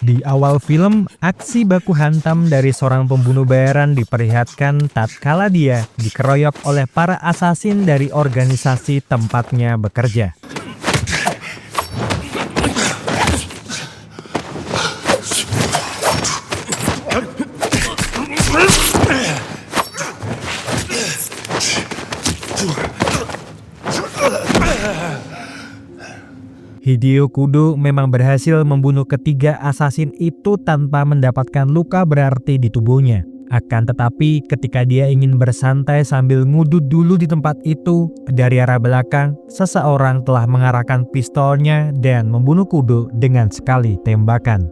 Di awal film, aksi baku hantam dari seorang pembunuh bayaran diperlihatkan tatkala dia dikeroyok oleh para asasin dari organisasi tempatnya bekerja. Hideo Kudo memang berhasil membunuh ketiga asasin itu tanpa mendapatkan luka berarti di tubuhnya. Akan tetapi ketika dia ingin bersantai sambil ngudut dulu di tempat itu, dari arah belakang, seseorang telah mengarahkan pistolnya dan membunuh Kudo dengan sekali tembakan.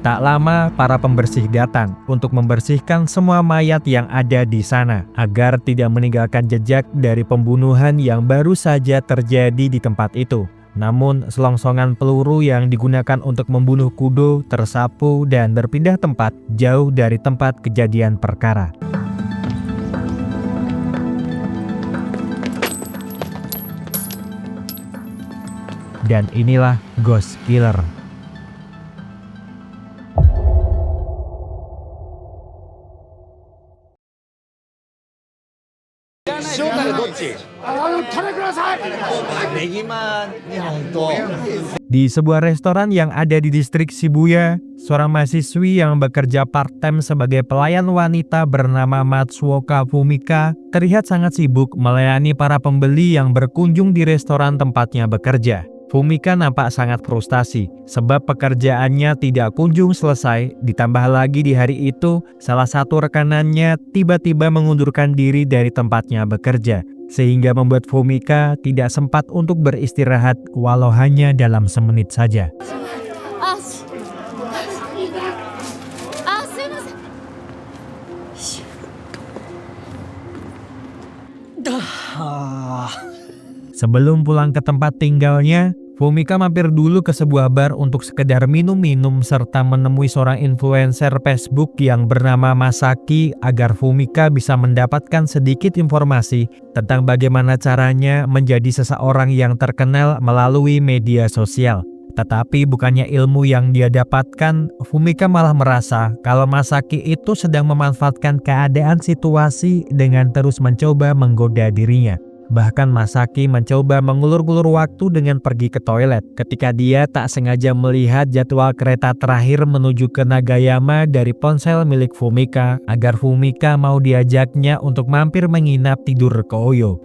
Tak lama, para pembersih datang untuk membersihkan semua mayat yang ada di sana agar tidak meninggalkan jejak dari pembunuhan yang baru saja terjadi di tempat itu. Namun, selongsongan peluru yang digunakan untuk membunuh Kudo tersapu dan berpindah tempat jauh dari tempat kejadian perkara. Dan inilah Ghost Killer. Di sebuah restoran yang ada di distrik Shibuya, seorang mahasiswi yang bekerja part-time sebagai pelayan wanita bernama Matsuoka Fumika terlihat sangat sibuk melayani para pembeli yang berkunjung di restoran tempatnya bekerja. Fumika nampak sangat frustasi sebab pekerjaannya tidak kunjung selesai, ditambah lagi di hari itu salah satu rekanannya tiba-tiba mengundurkan diri dari tempatnya bekerja, sehingga membuat Fumika tidak sempat untuk beristirahat walau hanya dalam semenit saja. Sebelum pulang ke tempat tinggalnya, Fumika mampir dulu ke sebuah bar untuk sekedar minum-minum serta menemui seorang influencer Facebook yang bernama Masaki agar Fumika bisa mendapatkan sedikit informasi tentang bagaimana caranya menjadi seseorang yang terkenal melalui media sosial. Tetapi bukannya ilmu yang dia dapatkan, Fumika malah merasa kalau Masaki itu sedang memanfaatkan keadaan situasi dengan terus mencoba menggoda dirinya. Bahkan Masaki mencoba mengulur-ulur waktu dengan pergi ke toilet ketika dia tak sengaja melihat jadwal kereta terakhir menuju ke Nagayama dari ponsel milik Fumika agar Fumika mau diajaknya untuk mampir menginap tidur ke Oyo.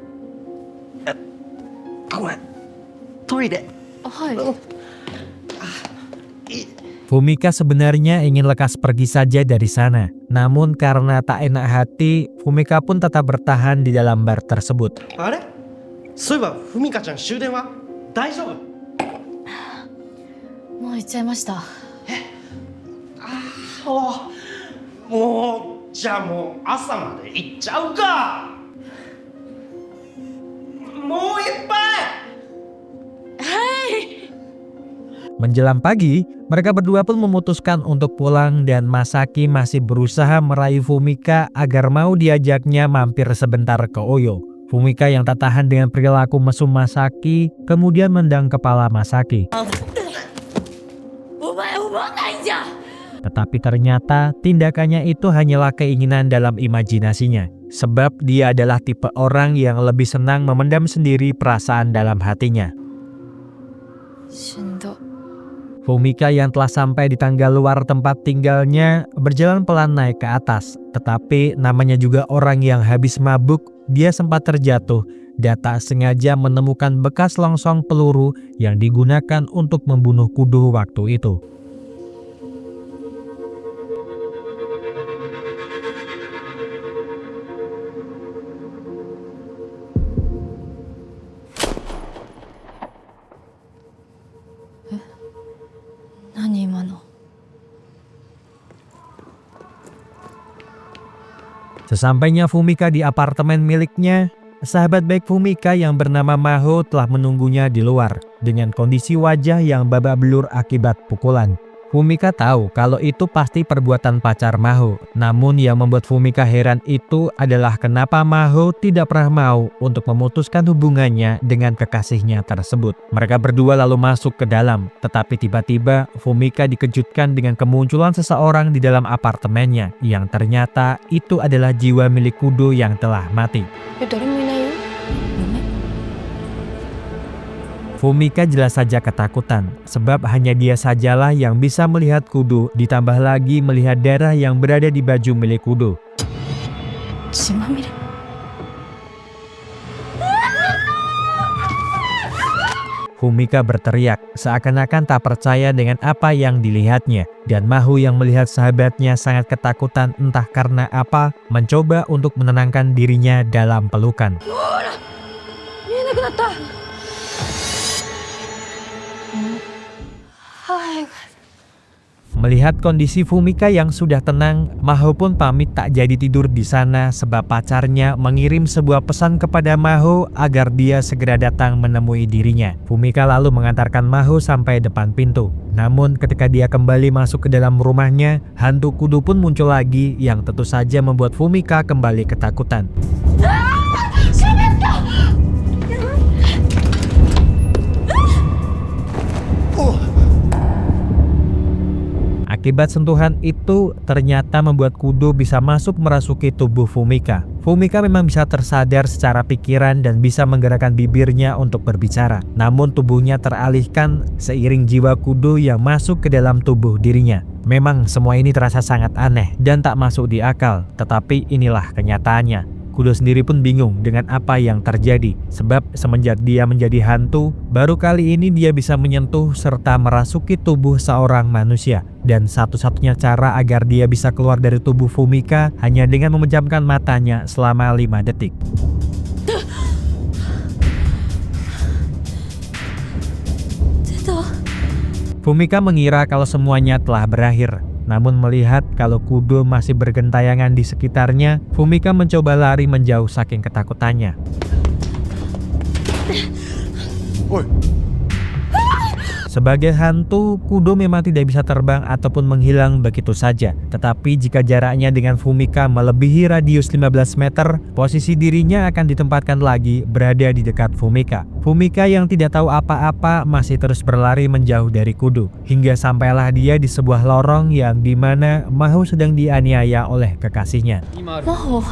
Fumika sebenarnya ingin lekas pergi saja dari sana. Namun karena tak enak hati, Fumika pun tetap bertahan di dalam bar tersebut. Menjelang pagi, mereka berdua pun memutuskan untuk pulang dan Masaki masih berusaha meraih Fumika agar mau diajaknya mampir sebentar ke Oyo. Fumika yang tak tahan dengan perilaku mesum Masaki kemudian mendang kepala Masaki. Tetapi ternyata tindakannya itu hanyalah keinginan dalam imajinasinya. Sebab dia adalah tipe orang yang lebih senang memendam sendiri perasaan dalam hatinya. Fumika yang telah sampai di tangga luar tempat tinggalnya berjalan pelan naik ke atas. Tetapi namanya juga orang yang habis mabuk, dia sempat terjatuh dan tak sengaja menemukan bekas longsong peluru yang digunakan untuk membunuh Kudo waktu itu. Sesampainya Fumika di apartemen miliknya, sahabat baik Fumika yang bernama Maho telah menunggunya di luar dengan kondisi wajah yang babak belur akibat pukulan. Fumika tahu kalau itu pasti perbuatan pacar Maho. Namun yang membuat Fumika heran itu adalah kenapa Maho tidak pernah mau untuk memutuskan hubungannya dengan kekasihnya tersebut. Mereka berdua lalu masuk ke dalam, tetapi tiba-tiba Fumika dikejutkan dengan kemunculan seseorang di dalam apartemennya yang ternyata itu adalah jiwa milik Kudo yang telah mati. Fumika jelas saja ketakutan, sebab hanya dia sajalah yang bisa melihat Kudo, ditambah lagi melihat darah yang berada di baju milik Kudo. Fumika berteriak, seakan-akan tak percaya dengan apa yang dilihatnya, dan Maho yang melihat sahabatnya sangat ketakutan entah karena apa, mencoba untuk menenangkan dirinya dalam pelukan. Melihat kondisi Fumika yang sudah tenang, Maho pun pamit tak jadi tidur di sana sebab pacarnya mengirim sebuah pesan kepada Maho agar dia segera datang menemui dirinya. Fumika lalu mengantarkan Maho sampai depan pintu. Namun ketika dia kembali masuk ke dalam rumahnya, hantu Kudo pun muncul lagi yang tentu saja membuat Fumika kembali ketakutan. Akibat sentuhan itu ternyata membuat Kudo bisa masuk merasuki tubuh Fumika. Fumika memang bisa tersadar secara pikiran dan bisa menggerakkan bibirnya untuk berbicara. Namun tubuhnya teralihkan seiring jiwa Kudo yang masuk ke dalam tubuh dirinya. Memang semua ini terasa sangat aneh dan tak masuk di akal, tetapi inilah kenyataannya. Kudo sendiri pun bingung dengan apa yang terjadi, sebab semenjak dia menjadi hantu, baru kali ini dia bisa menyentuh serta merasuki tubuh seorang manusia. Dan satu-satunya cara agar dia bisa keluar dari tubuh Fumika hanya dengan memejamkan matanya selama 5 detik. Fumika mengira kalau semuanya telah berakhir. Namun melihat kalau Kudo masih bergentayangan di sekitarnya, Fumika mencoba lari menjauh saking ketakutannya. Sebagai hantu, Kudo memang tidak bisa terbang ataupun menghilang begitu saja. Tetapi jika jaraknya dengan Fumika melebihi radius 15 meter, posisi dirinya akan ditempatkan lagi berada di dekat Fumika. Fumika yang tidak tahu apa-apa masih terus berlari menjauh dari Kudo, hingga sampailah dia di sebuah lorong yang dimana Maho sedang dianiaya oleh kekasihnya. Maho.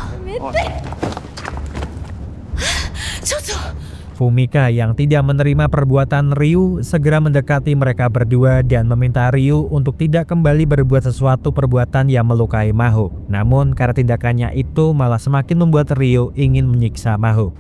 Fumika yang tidak menerima perbuatan Ryu segera mendekati mereka berdua dan meminta Ryu untuk tidak kembali berbuat sesuatu perbuatan yang melukai Maho. Namun karena tindakannya itu malah semakin membuat Ryu ingin menyiksa Maho.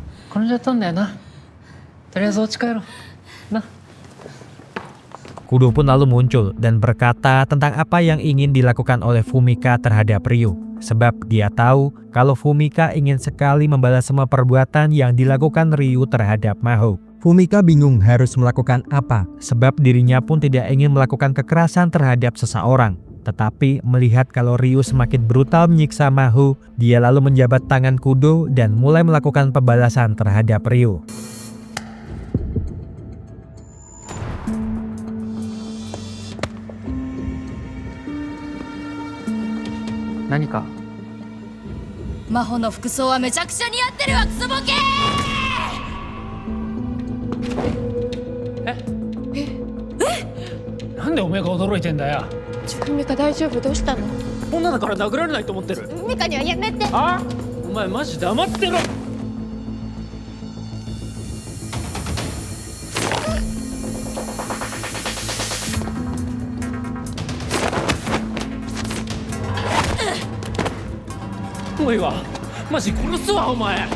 Kudo pun lalu muncul dan berkata tentang apa yang ingin dilakukan oleh Fumika terhadap Ryu. Sebab dia tahu kalau Fumika ingin sekali membalas semua perbuatan yang dilakukan Ryu terhadap Maho. Fumika bingung harus melakukan apa, sebab dirinya pun tidak ingin melakukan kekerasan terhadap seseorang. Tetapi melihat kalau Ryu semakin brutal menyiksa Maho, dia lalu menjabat tangan Kudo dan mulai melakukan pembalasan terhadap Ryu. Nanika? Maho no fukusou wa mechakusha niyatteru wa Tsuboke! Nandeお前が驚いてんだよ。ミカ大丈夫？どうしたの？女だから殴られないと思ってる。ミカにはやめて。あ？お前マジ黙ってろ。おいはマジ殺すわお前。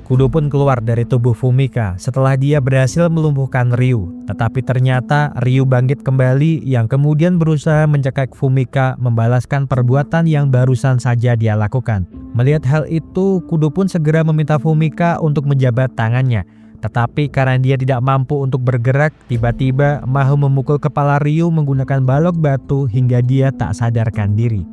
Kudo pun keluar dari tubuh Fumika setelah dia berhasil melumpuhkan Ryu. Tetapi ternyata Ryu bangkit kembali yang kemudian berusaha mencekik Fumika membalaskan perbuatan yang barusan saja dia lakukan. Melihat hal itu, Kudo pun segera meminta Fumika untuk menjabat tangannya. Tetapi karena dia tidak mampu untuk bergerak, tiba-tiba Maho memukul kepala Ryu menggunakan balok batu hingga dia tak sadarkan diri.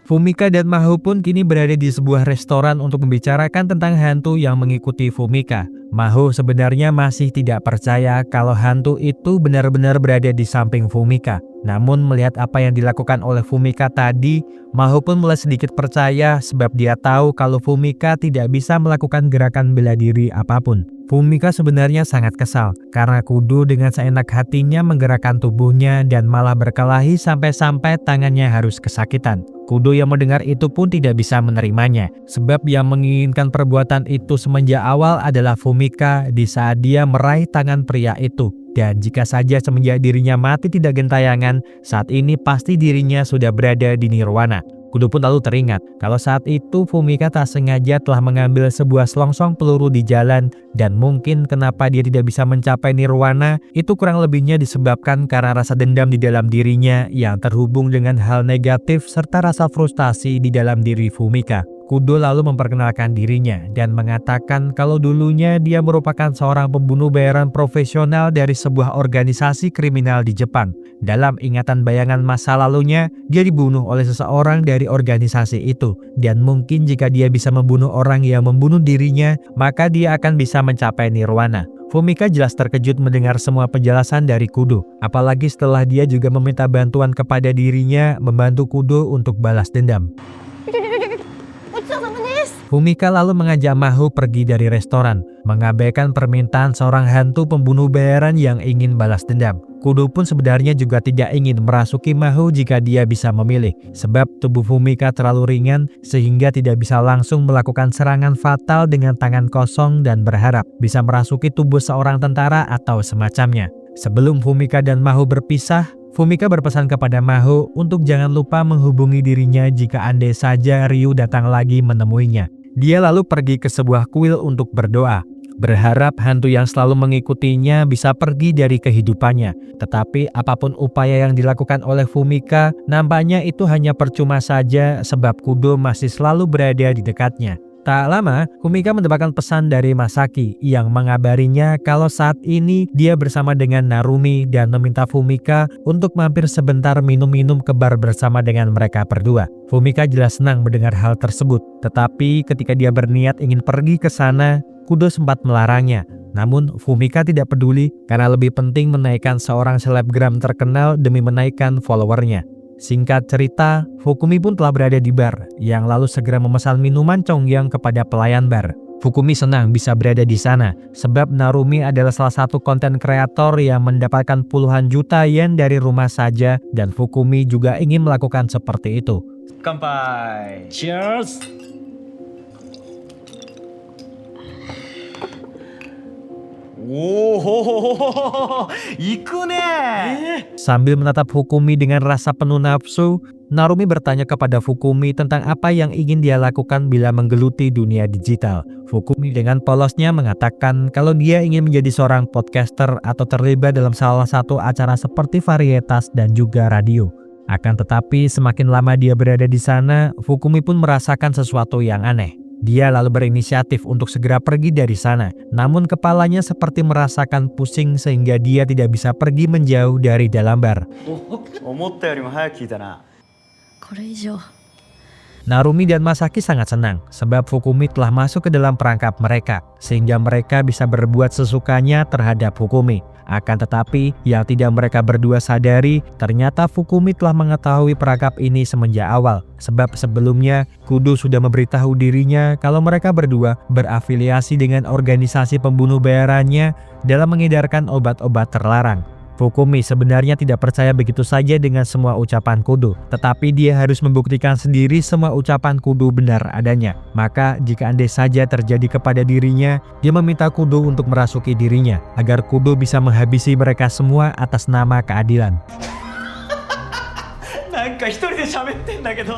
Fumika dan Maho pun kini berada di sebuah restoran untuk membicarakan tentang hantu yang mengikuti Fumika. Maho sebenarnya masih tidak percaya kalau hantu itu benar-benar berada di samping Fumika. Namun melihat apa yang dilakukan oleh Fumika tadi, Maho pun mulai sedikit percaya sebab dia tahu kalau Fumika tidak bisa melakukan gerakan bela diri apapun. Fumika sebenarnya sangat kesal karena Kudo dengan seenak hatinya menggerakkan tubuhnya dan malah berkelahi sampai-sampai tangannya harus kesakitan. Kudo yang mendengar itu pun tidak bisa menerimanya, sebab yang menginginkan perbuatan itu semenjak awal adalah Fumika di saat dia meraih tangan pria itu. Dan jika saja semenjak dirinya mati tidak gentayangan, saat ini pasti dirinya sudah berada di nirwana. Kudo pun lalu teringat kalau saat itu Fumika tak sengaja telah mengambil sebuah selongsong peluru di jalan, dan mungkin kenapa dia tidak bisa mencapai nirwana itu kurang lebihnya disebabkan karena rasa dendam di dalam dirinya yang terhubung dengan hal negatif serta rasa frustasi di dalam diri Fumika. Kudo lalu memperkenalkan dirinya dan mengatakan kalau dulunya dia merupakan seorang pembunuh bayaran profesional dari sebuah organisasi kriminal di Jepang. Dalam ingatan bayangan masa lalunya, dia dibunuh oleh seseorang dari organisasi itu. Dan mungkin jika dia bisa membunuh orang yang membunuh dirinya, maka dia akan bisa mencapai nirwana. Fumika jelas terkejut mendengar semua penjelasan dari Kudo. Apalagi setelah dia juga meminta bantuan kepada dirinya membantu Kudo untuk balas dendam. Fumika lalu mengajak Maho pergi dari restoran, mengabaikan permintaan seorang hantu pembunuh bayaran yang ingin balas dendam. Kudo pun sebenarnya juga tidak ingin merasuki Maho jika dia bisa memilih, sebab tubuh Fumika terlalu ringan sehingga tidak bisa langsung melakukan serangan fatal dengan tangan kosong dan berharap bisa merasuki tubuh seorang tentara atau semacamnya. Sebelum Fumika dan Maho berpisah, Fumika berpesan kepada Maho untuk jangan lupa menghubungi dirinya jika andai saja Ryu datang lagi menemuinya. Dia lalu pergi ke sebuah kuil untuk berdoa, berharap hantu yang selalu mengikutinya bisa pergi dari kehidupannya. Tetapi apapun upaya yang dilakukan oleh Fumika, nampaknya itu hanya percuma saja sebab Kudo masih selalu berada di dekatnya. Tak lama, Fumika mendapatkan pesan dari Masaki yang mengabarinya kalau saat ini dia bersama dengan Narumi dan meminta Fumika untuk mampir sebentar minum-minum ke bar bersama dengan mereka berdua. Fumika jelas senang mendengar hal tersebut, tetapi ketika dia berniat ingin pergi ke sana, Kudo sempat melarangnya. Namun Fumika tidak peduli karena lebih penting menaikkan seorang selebgram terkenal demi menaikkan followernya. Singkat cerita, Fukumi pun telah berada di bar, yang lalu segera memesan minuman congyang kepada pelayan bar. Fukumi senang bisa berada di sana, sebab Narumi adalah salah satu konten kreator yang mendapatkan puluhan juta yen dari rumah saja, dan Fukumi juga ingin melakukan seperti itu. Kanpai. Cheers! Wow, iku ne. Sambil menatap Fukumi dengan rasa penuh nafsu, Narumi bertanya kepada Fukumi tentang apa yang ingin dia lakukan bila menggeluti dunia digital. Fukumi dengan polosnya mengatakan kalau dia ingin menjadi seorang podcaster atau terlibat dalam salah satu acara seperti varietas dan juga radio. Akan tetapi semakin lama dia berada di sana, Fukumi pun merasakan sesuatu yang aneh. Dia lalu berinisiatif untuk segera pergi dari sana, namun kepalanya seperti merasakan pusing sehingga dia tidak bisa pergi menjauh dari dalam bar. Narumi dan Masaki sangat senang sebab Fukumi telah masuk ke dalam perangkap mereka, sehingga mereka bisa berbuat sesukanya terhadap Fukumi. Akan tetapi, yang tidak mereka berdua sadari, ternyata Fukumi telah mengetahui perangkap ini semenjak awal. Sebab sebelumnya, Kudo sudah memberitahu dirinya kalau mereka berdua berafiliasi dengan organisasi pembunuh bayarannya dalam mengedarkan obat-obat terlarang. Fukumi sebenarnya tidak percaya begitu saja dengan semua ucapan Kudo, tetapi dia harus membuktikan sendiri semua ucapan Kudo benar adanya. Maka jika andai saja terjadi kepada dirinya, dia meminta Kudo untuk merasuki dirinya, agar Kudo bisa menghabisi mereka semua atas nama keadilan. Nanka hitori de shabetten da kedo.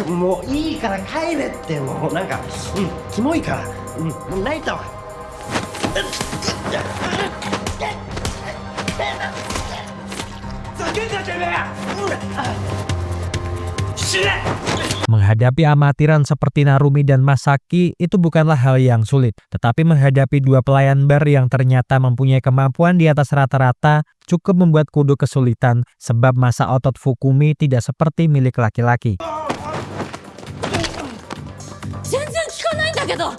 もういいから帰れって。もうなんかキモいから。もう泣いたわ。ざけんなてめえ。Menghadapi amatiran seperti Narumi dan Masaki itu bukanlah hal yang sulit, tetapi menghadapi dua pelayan bar yang ternyata mempunyai kemampuan di atas rata-rata cukup membuat Kudo kesulitan sebab masa otot Fukumi tidak seperti milik laki-laki. 全然効かないんだけど。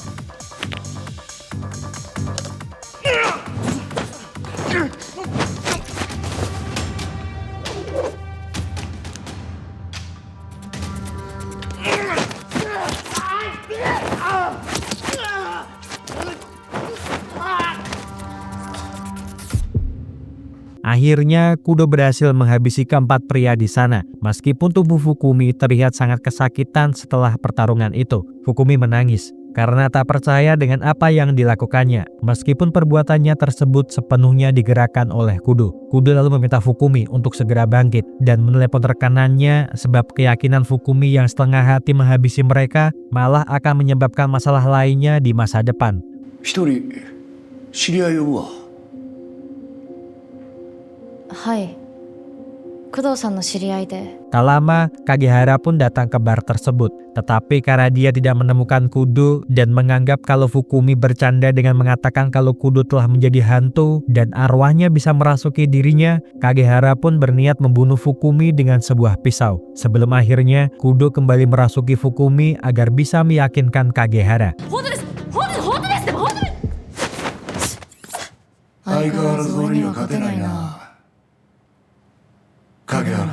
Akhirnya, Kudo berhasil menghabisi keempat pria di sana. Meskipun tubuh Fukumi terlihat sangat kesakitan setelah pertarungan itu. Fukumi menangis karena tak percaya dengan apa yang dilakukannya. Meskipun perbuatannya tersebut sepenuhnya digerakkan oleh Kudo. Kudo lalu meminta Fukumi untuk segera bangkit dan menelepon rekanannya sebab keyakinan Fukumi yang setengah hati menghabisi mereka malah akan menyebabkan masalah lainnya di masa depan. 一人知り合い呼ぶわ。はい。工藤さんの知り合いで。 Tak lama, Kagehara pun datang ke bar tersebut. Tetapi karena dia tidak menemukan Kudo dan menganggap kalau Fukumi bercanda dengan mengatakan kalau Kudo telah menjadi hantu dan arwahnya bisa merasuki dirinya, Kagehara pun berniat membunuh Fukumi dengan sebuah pisau. Sebelum akhirnya, Kudo kembali merasuki Fukumi agar bisa meyakinkan Kagehara. 相変わらず俺には勝てないな。影原。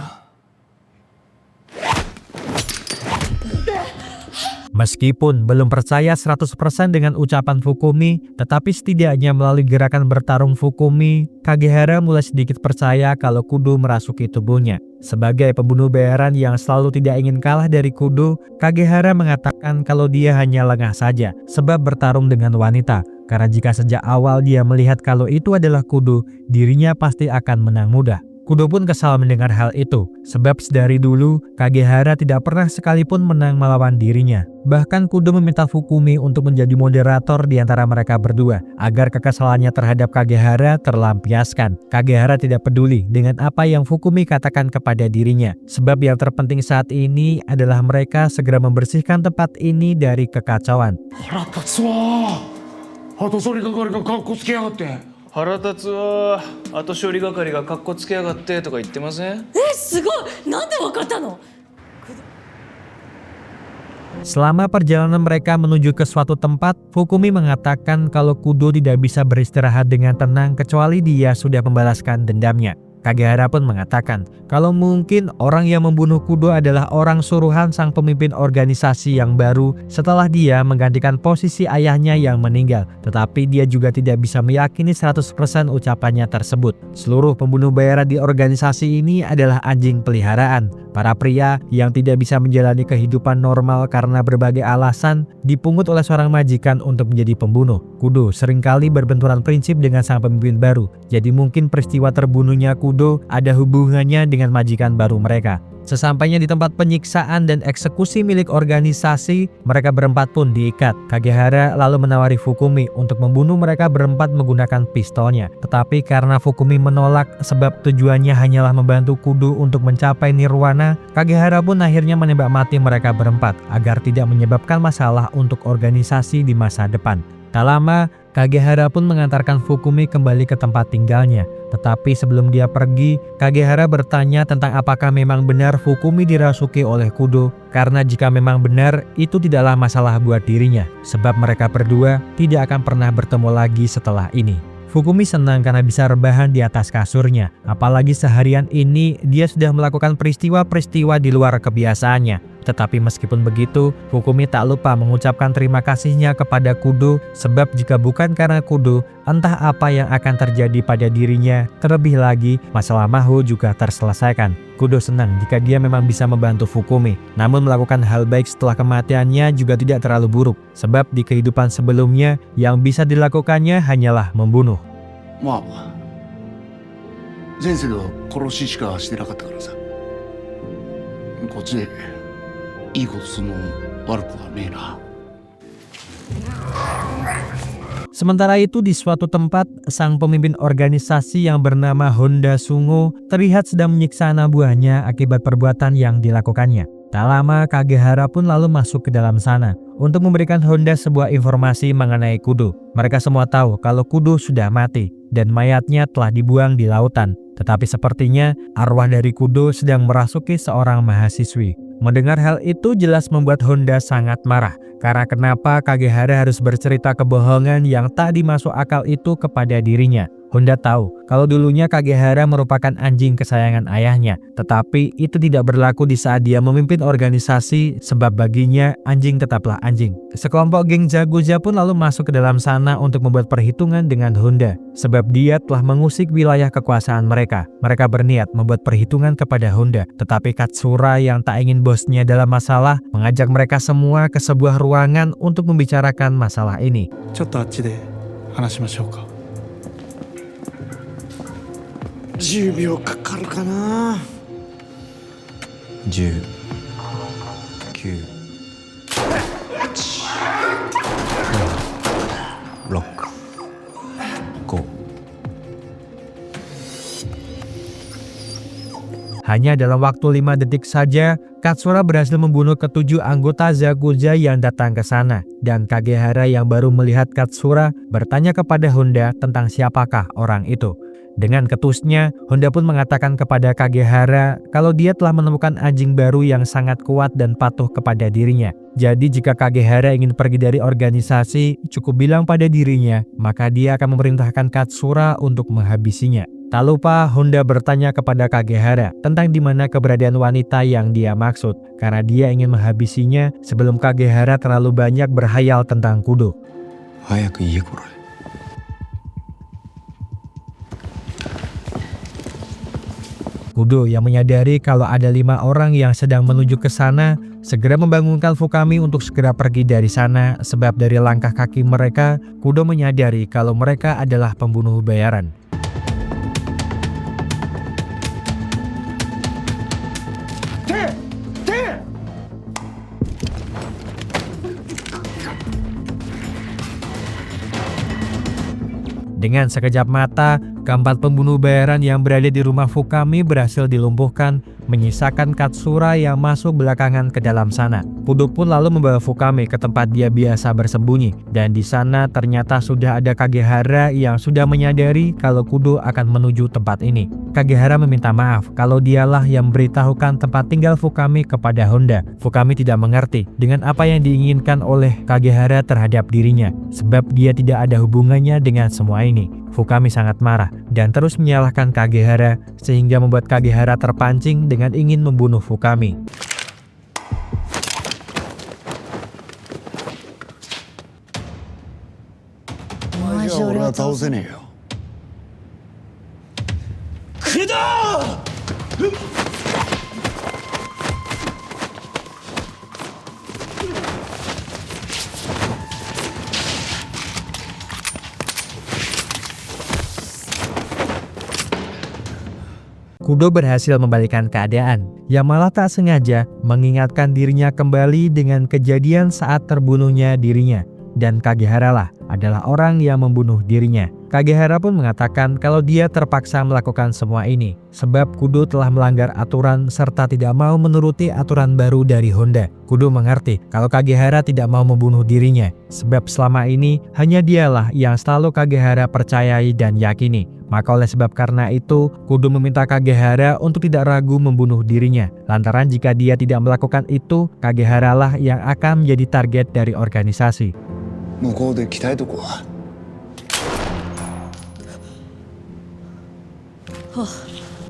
Meskipun belum percaya 100% dengan ucapan Fukumi, tetapi setidaknya melalui gerakan bertarung Fukumi, Kagehara mulai sedikit percaya kalau Kudo merasuki tubuhnya. Sebagai pembunuh bayaran yang selalu tidak ingin kalah dari Kudo, Kagehara mengatakan kalau dia hanya lengah saja sebab bertarung dengan wanita. Karena jika sejak awal dia melihat kalau itu adalah Kudo, dirinya pasti akan menang mudah. Kudo pun kesal mendengar hal itu, sebab sedari dulu Kagehara tidak pernah sekalipun menang melawan dirinya. Bahkan Kudo meminta Fukumi untuk menjadi moderator di antara mereka berdua, agar kekesalannya terhadap Kagehara terlampiaskan. Kagehara tidak peduli dengan apa yang Fukumi katakan kepada dirinya, sebab yang terpenting saat ini adalah mereka segera membersihkan tempat ini dari kekacauan. 腹立つわ。後処理係がカッコつけやがって。 腹立つわ後処理係がカッコつけやがってとか言ってません？すごい。なんでわかったの？ Selama perjalanan mereka menuju ke suatu tempat, Fukumi mengatakan kalau Kudo tidak bisa beristirahat dengan tenang kecuali dia sudah membalaskan dendamnya. Kagehara pun mengatakan kalau mungkin orang yang membunuh Kudo adalah orang suruhan sang pemimpin organisasi yang baru setelah dia menggantikan posisi ayahnya yang meninggal. Tetapi dia juga tidak bisa meyakini 100% ucapannya tersebut. Seluruh pembunuh bayaran di organisasi ini adalah anjing peliharaan. Para pria yang tidak bisa menjalani kehidupan normal karena berbagai alasan dipungut oleh seorang majikan untuk menjadi pembunuh. Kudo seringkali berbenturan prinsip dengan sang pemimpin baru. Jadi mungkin peristiwa terbunuhnya Kudo ada hubungannya dengan majikan baru mereka. Sesampainya di tempat penyiksaan dan eksekusi milik organisasi, mereka berempat pun diikat. Kagehara lalu menawari Fukumi untuk membunuh mereka berempat menggunakan pistolnya. Tetapi karena Fukumi menolak sebab tujuannya hanyalah membantu Kudo untuk mencapai nirwana, Kagehara pun akhirnya menembak mati mereka berempat agar tidak menyebabkan masalah untuk organisasi di masa depan. Tak lama, Kagehara pun mengantarkan Fukumi kembali ke tempat tinggalnya. Tetapi sebelum dia pergi, Kagehara bertanya tentang apakah memang benar Fukumi dirasuki oleh Kudo. Karena jika memang benar, itu tidaklah masalah buat dirinya. Sebab mereka berdua tidak akan pernah bertemu lagi setelah ini. Fukumi senang karena bisa rebahan di atas kasurnya. Apalagi seharian ini dia sudah melakukan peristiwa-peristiwa di luar kebiasaannya. Tetapi meskipun begitu, Fukumi tak lupa mengucapkan terima kasihnya kepada Kudo sebab jika bukan karena Kudo, entah apa yang akan terjadi pada dirinya. Terlebih lagi, masalah Maho juga terselesaikan. Kudo senang jika dia memang bisa membantu Fukumi. Namun melakukan hal baik setelah kematiannya juga tidak terlalu buruk. Sebab di kehidupan sebelumnya, yang bisa dilakukannya hanyalah membunuh. まあ前世では殺ししかしてなかったからさ。こっちでいいことするの悪くはねえな。 Sementara itu di suatu tempat, sang pemimpin organisasi yang bernama Honda Sungo terlihat sedang menyiksa anak buahnya akibat perbuatan yang dilakukannya. Tak lama Kagehara pun lalu masuk ke dalam sana untuk memberikan Honda sebuah informasi mengenai Kudo. Mereka semua tahu kalau Kudo sudah mati dan mayatnya telah dibuang di lautan. Tetapi sepertinya arwah dari Kudo sedang merasuki seorang mahasiswi. Mendengar hal itu jelas membuat Honda sangat marah. Karena kenapa Kagehara harus bercerita kebohongan yang tak dimasuk akal itu kepada dirinya. Honda tahu kalau dulunya Kagehara merupakan anjing kesayangan ayahnya, tetapi itu tidak berlaku di saat dia memimpin organisasi sebab baginya anjing tetaplah anjing. Sekelompok geng Zaguza pun lalu masuk ke dalam sana untuk membuat perhitungan dengan Honda, sebab dia telah mengusik wilayah kekuasaan mereka. Mereka berniat membuat perhitungan kepada Honda, tetapi Katsura yang tak ingin bosnya dalam masalah mengajak mereka semua ke sebuah ruangan untuk membicarakan masalah ini. ちょっとあっちで話しましょうか。10秒かかるかな。10、9、8、6、5。 Hanya dalam waktu 5 detik saja, Katsura berhasil membunuh ke-7 anggota Zaguza yang datang ke sana. Dan Kagehara yang baru melihat Katsura bertanya kepada Honda tentang siapakah orang itu. Dengan ketusnya, Honda pun mengatakan kepada Kagehara kalau dia telah menemukan anjing baru yang sangat kuat dan patuh kepada dirinya. Jadi jika Kagehara ingin pergi dari organisasi, cukup bilang pada dirinya, maka dia akan memerintahkan Katsura untuk menghabisinya. Tak lupa Honda bertanya kepada Kagehara tentang di mana keberadaan wanita yang dia maksud, karena dia ingin menghabisinya sebelum Kagehara terlalu banyak berhayal tentang Kudo. 早く家来い。 Kudo yang menyadari kalau ada 5 orang yang sedang menuju ke sana, segera membangunkan Fukami untuk segera pergi dari sana sebab dari langkah kaki mereka, Kudo menyadari kalau mereka adalah pembunuh bayaran. Dengan sekejap mata, keempat pembunuh bayaran yang berada di rumah Fukami berhasil dilumpuhkan, menyisakan Katsura yang masuk belakangan ke dalam sana. Kudo pun lalu membawa Fukami ke tempat dia biasa bersembunyi, dan di sana ternyata sudah ada Kagehara yang sudah menyadari kalau Kudo akan menuju tempat ini. Kagehara meminta maaf kalau dialah yang memberitahukan tempat tinggal Fukami kepada Honda. Fukami tidak mengerti dengan apa yang diinginkan oleh Kagehara terhadap dirinya, sebab dia tidak ada hubungannya dengan semua ini. Fukami sangat marah dan terus menyalahkan Kagehara sehingga membuat Kagehara terpancing dengan ingin membunuh Fukami. Kudo berhasil membalikkan keadaan, yang malah tak sengaja mengingatkan dirinya kembali dengan kejadian saat terbunuhnya dirinya. Dan Kagehara lah adalah orang yang membunuh dirinya. Kagehara pun mengatakan kalau dia terpaksa melakukan semua ini sebab Kudo telah melanggar aturan serta tidak mau menuruti aturan baru dari Honda. Kudo mengerti kalau Kagehara tidak mau membunuh dirinya sebab selama ini hanya dialah yang selalu Kagehara percayai dan yakini. Maka oleh sebab karena itu, Kudo meminta Kagehara untuk tidak ragu membunuh dirinya. Lantaran jika dia tidak melakukan itu, Kagehara lah yang akan menjadi target dari organisasi.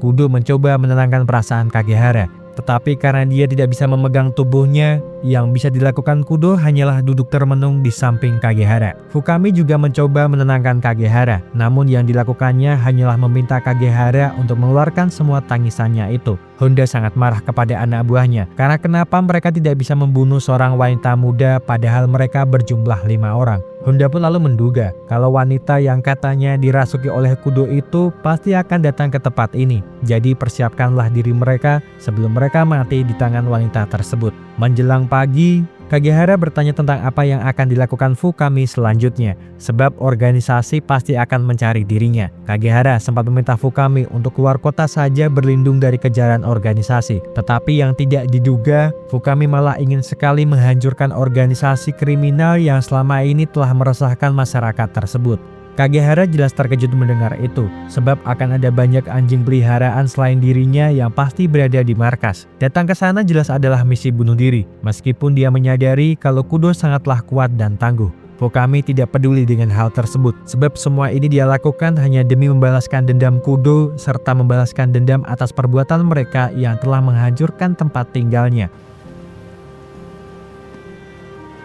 Kudo mencoba menenangkan perasaan Kagehara, tetapi karena dia tidak bisa memegang tubuhnya, yang bisa dilakukan Kudo hanyalah duduk termenung di samping Kagehara. Fukami juga mencoba menenangkan Kagehara, namun yang dilakukannya hanyalah meminta Kagehara untuk mengeluarkan semua tangisannya itu. Honda sangat marah kepada anak buahnya, karena kenapa mereka tidak bisa membunuh seorang wanita muda padahal mereka berjumlah 5 orang. Honda pun lalu menduga kalau wanita yang katanya dirasuki oleh Kudo itu pasti akan datang ke tempat ini. Jadi persiapkanlah diri mereka sebelum mereka mati di tangan wanita tersebut. Menjelang pagi, Kagehara bertanya tentang apa yang akan dilakukan Fukami selanjutnya, sebab organisasi pasti akan mencari dirinya. Kagehara sempat meminta Fukami untuk keluar kota saja berlindung dari kejaran organisasi. Tetapi yang tidak diduga, Fukami malah ingin sekali menghancurkan organisasi kriminal yang selama ini telah meresahkan masyarakat tersebut. Kagehara jelas terkejut mendengar itu, sebab akan ada banyak anjing peliharaan selain dirinya yang pasti berada di markas. Datang ke sana jelas adalah misi bunuh diri, meskipun dia menyadari kalau Kudo sangatlah kuat dan tangguh. Fukami tidak peduli dengan hal tersebut, sebab semua ini dia lakukan hanya demi membalaskan dendam Kudo serta membalaskan dendam atas perbuatan mereka yang telah menghancurkan tempat tinggalnya.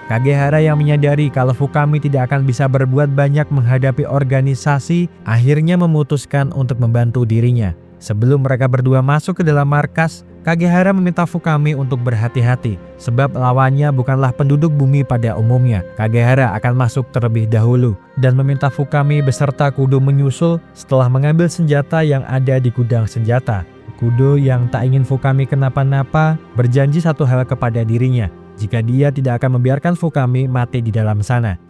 Kagehara yang menyadari kalau Fukami tidak akan bisa berbuat banyak menghadapi organisasi, akhirnya memutuskan untuk membantu dirinya. Sebelum mereka berdua masuk ke dalam markas, Kagehara meminta Fukami untuk berhati-hati, sebab lawannya bukanlah penduduk bumi pada umumnya. Kagehara akan masuk terlebih dahulu, dan meminta Fukami beserta Kudo menyusul setelah mengambil senjata yang ada di gudang senjata. Kudo yang tak ingin Fukami kenapa-napa, berjanji satu hal kepada dirinya, jika dia tidak akan membiarkan Fukami mati di dalam sana.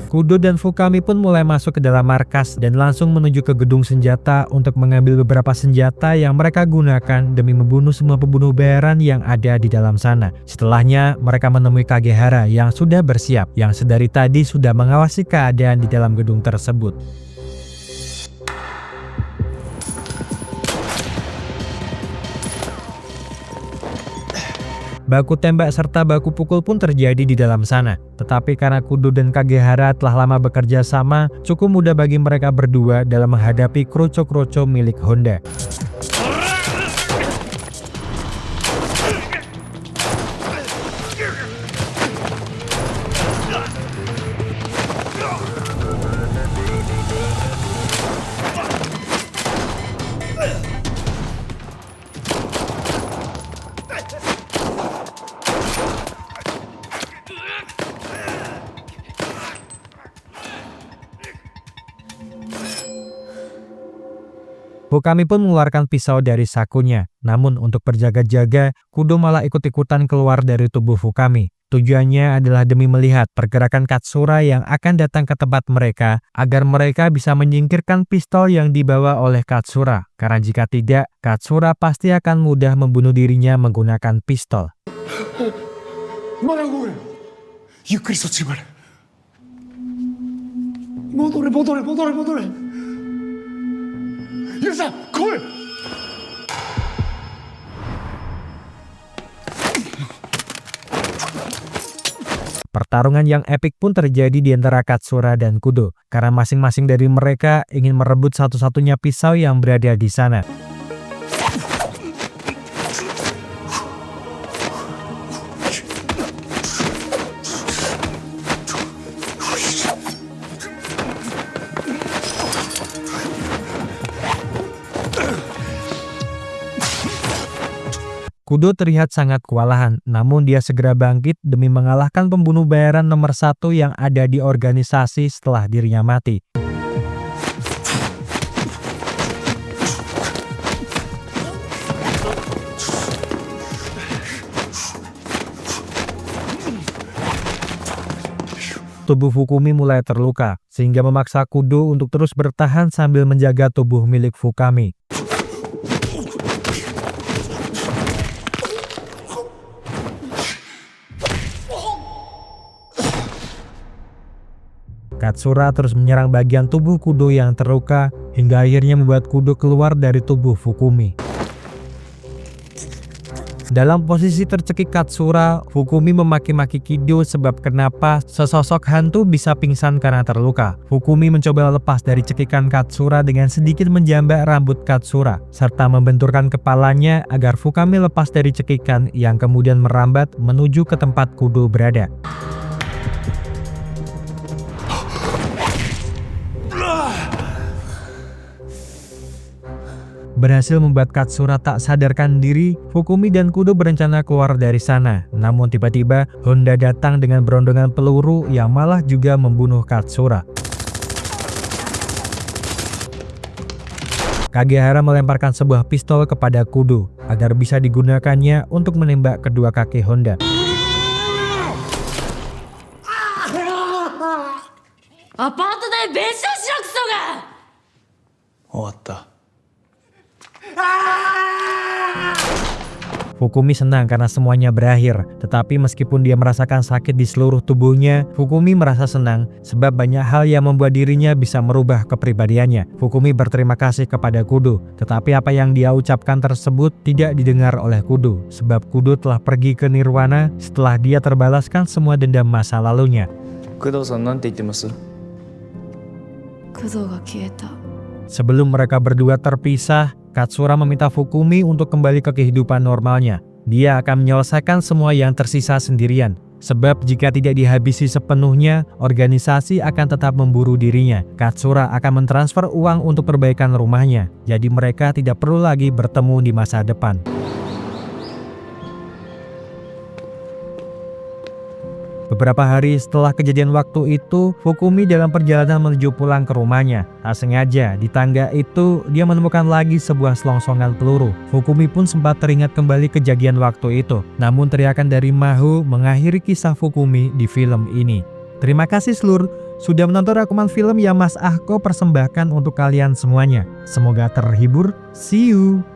Kudo dan Fukami pun mulai masuk ke dalam markas dan langsung menuju ke gedung senjata untuk mengambil beberapa senjata yang mereka gunakan demi membunuh semua pembunuh bayaran yang ada di dalam sana. Setelahnya, mereka menemui Kagehara yang sudah bersiap, yang sedari tadi sudah mengawasi keadaan di dalam gedung tersebut. Baku tembak serta baku pukul pun terjadi di dalam sana. Tetapi karena Kudo dan Kagehara telah lama bekerja sama, cukup mudah bagi mereka berdua dalam menghadapi kroco-kroco milik Honda. Fukami pun mengeluarkan pisau dari sakunya. Namun untuk berjaga-jaga, Kudo malah ikut-ikutan keluar dari tubuh Fukami. Tujuannya adalah demi melihat pergerakan Katsura yang akan datang ke tempat mereka, agar mereka bisa menyingkirkan pistol yang dibawa oleh Katsura. Karena jika tidak, Katsura pasti akan mudah membunuh dirinya menggunakan pistol. Pertarungan yang epik pun terjadi di antara Katsura dan Kudo, karena masing-masing dari mereka ingin merebut satu-satunya pisau yang berada di sana. Kudo terlihat sangat kewalahan, namun dia segera bangkit demi mengalahkan pembunuh bayaran nomor 1 yang ada di organisasi setelah dirinya mati. Tubuh Fukumi mulai terluka, sehingga memaksa Kudo untuk terus bertahan sambil menjaga tubuh milik Fukami. Katsura terus menyerang bagian tubuh Kudo yang terluka hingga akhirnya membuat Kudo keluar dari tubuh Fukumi. Dalam posisi tercekik Katsura, Fukumi memaki-maki Kido sebab kenapa sesosok hantu bisa pingsan karena terluka. Fukumi mencoba lepas dari cekikan Katsura dengan sedikit menjambak rambut Katsura, serta membenturkan kepalanya agar Fukami lepas dari cekikan yang kemudian merambat menuju ke tempat Kudo berada. Berhasil membuat Katsura tak sadarkan diri, Fukumi dan Kudo berencana keluar dari sana. Namun tiba-tiba Honda datang dengan berondongan peluru yang malah juga membunuh Katsura. Kagehara melemparkan sebuah pistol kepada Kudo agar bisa digunakannya untuk menembak kedua kakek Honda. アパート代弁償しろクソが。終わった。 Fukumi senang karena semuanya berakhir, tetapi meskipun dia merasakan sakit di seluruh tubuhnya, Fukumi merasa senang sebab banyak hal yang membuat dirinya bisa merubah kepribadiannya. Fukumi berterima kasih kepada Kudo, tetapi apa yang dia ucapkan tersebut tidak didengar oleh Kudo, sebab Kudo telah pergi ke Nirwana setelah dia terbalaskan semua dendam masa lalunya. 工藤さんなんて言ってます？ 工藤が消えた。 Sebelum mereka berdua terpisah, Katsura meminta Fukumi untuk kembali ke kehidupan normalnya. Dia akan menyelesaikan semua yang tersisa sendirian. Sebab jika tidak dihabisi sepenuhnya, organisasi akan tetap memburu dirinya. Katsura akan mentransfer uang untuk perbaikan rumahnya. Jadi mereka tidak perlu lagi bertemu di masa depan. Beberapa hari setelah kejadian waktu itu, Fukumi dalam perjalanan menuju pulang ke rumahnya. Tak sengaja, di tangga itu dia menemukan lagi sebuah selongsongan peluru. Fukumi pun sempat teringat kembali kejadian waktu itu. Namun teriakan dari Mahu mengakhiri kisah Fukumi di film ini. Terima kasih seluruh sudah menonton rekaman film yang Mas Ahko persembahkan untuk kalian semuanya. Semoga terhibur. See you!